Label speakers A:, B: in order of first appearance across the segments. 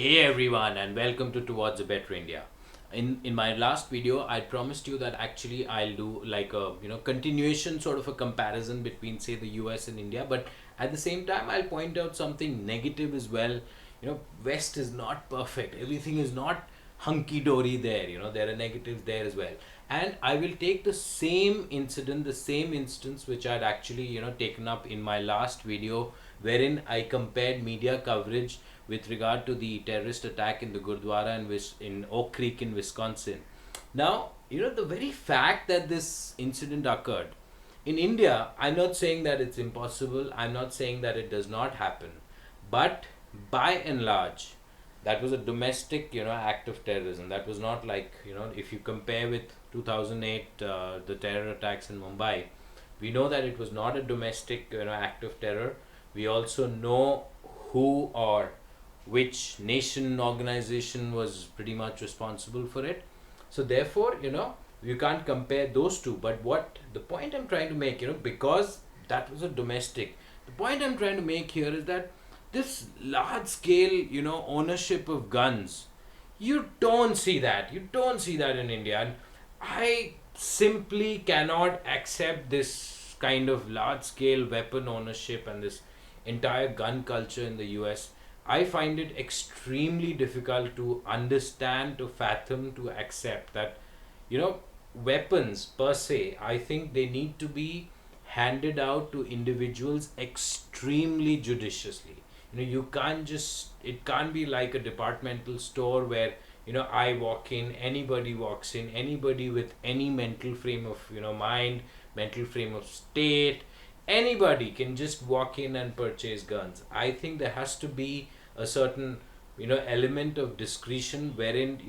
A: Hey everyone, and welcome to Towards a Better India. In my last video, I promised you that actually I'll do like a continuation sort of a comparison between say the US and India, but at the same time I'll point out something negative as well. West is not perfect. Everything is not hunky dory there. There are negatives there as well. And I will take the same incident, the same instance which I'd actually taken up in my last video, wherein I compared media coverage with regard to the terrorist attack in the Gurdwara in Oak Creek in Wisconsin. Now, the very fact that this incident occurred in India, I'm not saying that it's impossible, I'm not saying that it does not happen, but by and large, that was a domestic, act of terrorism. That was not like, if you compare with 2008, the terror attacks in Mumbai, we know that it was not a domestic, act of terror. We also know who or which nation organization was pretty much responsible for it. So therefore, you can't compare those two. But what the point I'm trying to make, because that was a domestic, the point I'm trying to make here is that this large scale, ownership of guns, you don't see that in India. And I simply cannot accept this kind of large scale weapon ownership and this entire gun culture in the US. I find it extremely difficult to understand, to fathom, to accept that, you know, weapons per se, I think they need to be handed out to individuals extremely judiciously. You can't just, it can't be like a departmental store where, I walk in, anybody walks in, anybody with any mental frame of, mind, mental frame of state, anybody can just walk in and purchase guns. I think there has to be a certain element of discretion wherein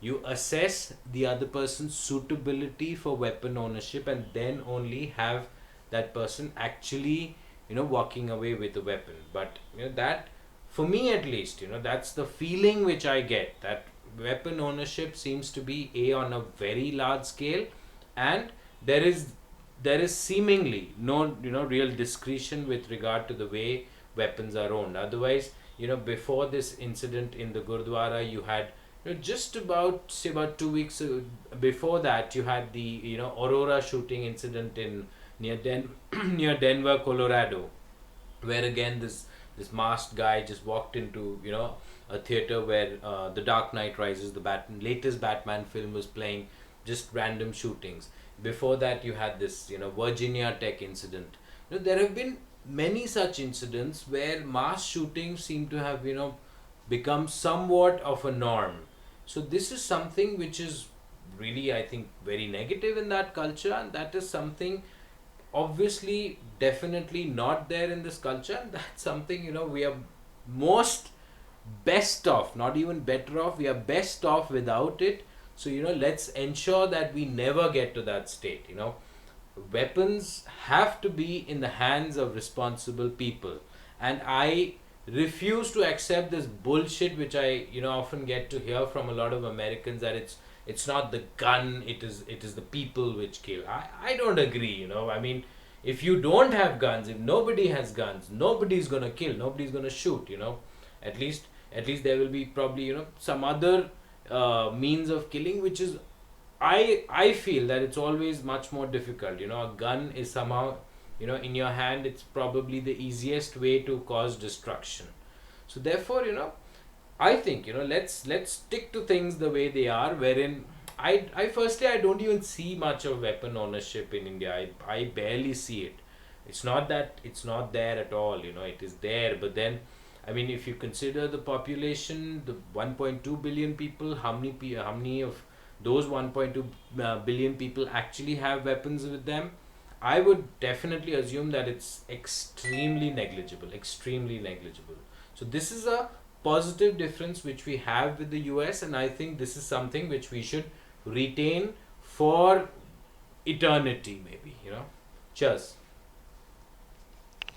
A: you assess the other person's suitability for weapon ownership and then only have that person actually walking away with a weapon. But that, for me at least, that's the feeling which I get, that weapon ownership seems to be on a very large scale, and there is seemingly no real discretion with regard to the way weapons are owned. Otherwise, before this incident in the Gurdwara, you had just about say about 2 weeks before that, you had the Aurora shooting incident in near Denver, Colorado, where again this masked guy just walked into a theater where The Dark Knight Rises, the latest Batman film, was playing. Just random shootings. Before that, you had this Virginia Tech incident. There have been many such incidents where mass shootings seem to have become somewhat of a norm. So this is something which is really, I think, very negative in that culture, and that is something obviously definitely not there in this culture, and that's something we are most best off, not even better off, we are best off without it. So let's ensure that we never get to that state. Weapons have to be in the hands of responsible people, and I refuse to accept this bullshit which I often get to hear from a lot of Americans, that it's not the gun, it is the people which kill. I don't agree. I mean, if you don't have guns, if nobody has guns, nobody's gonna kill, nobody's gonna shoot. At least there will be probably some other means of killing, which is, I feel that it's always much more difficult. A gun is somehow in your hand, it's probably the easiest way to cause destruction. So therefore, I think let's stick to things the way they are, wherein I firstly, I don't even see much of weapon ownership in India. I barely see it. It's not that it's not there at all. It is there, but then, I mean, if you consider the population, the 1.2 billion people, how many of those 1.2 billion people actually have weapons with them? I would definitely assume that it's extremely negligible, extremely negligible. So this is a positive difference which we have with the US, and I think this is something which we should retain for eternity, maybe. Cheers.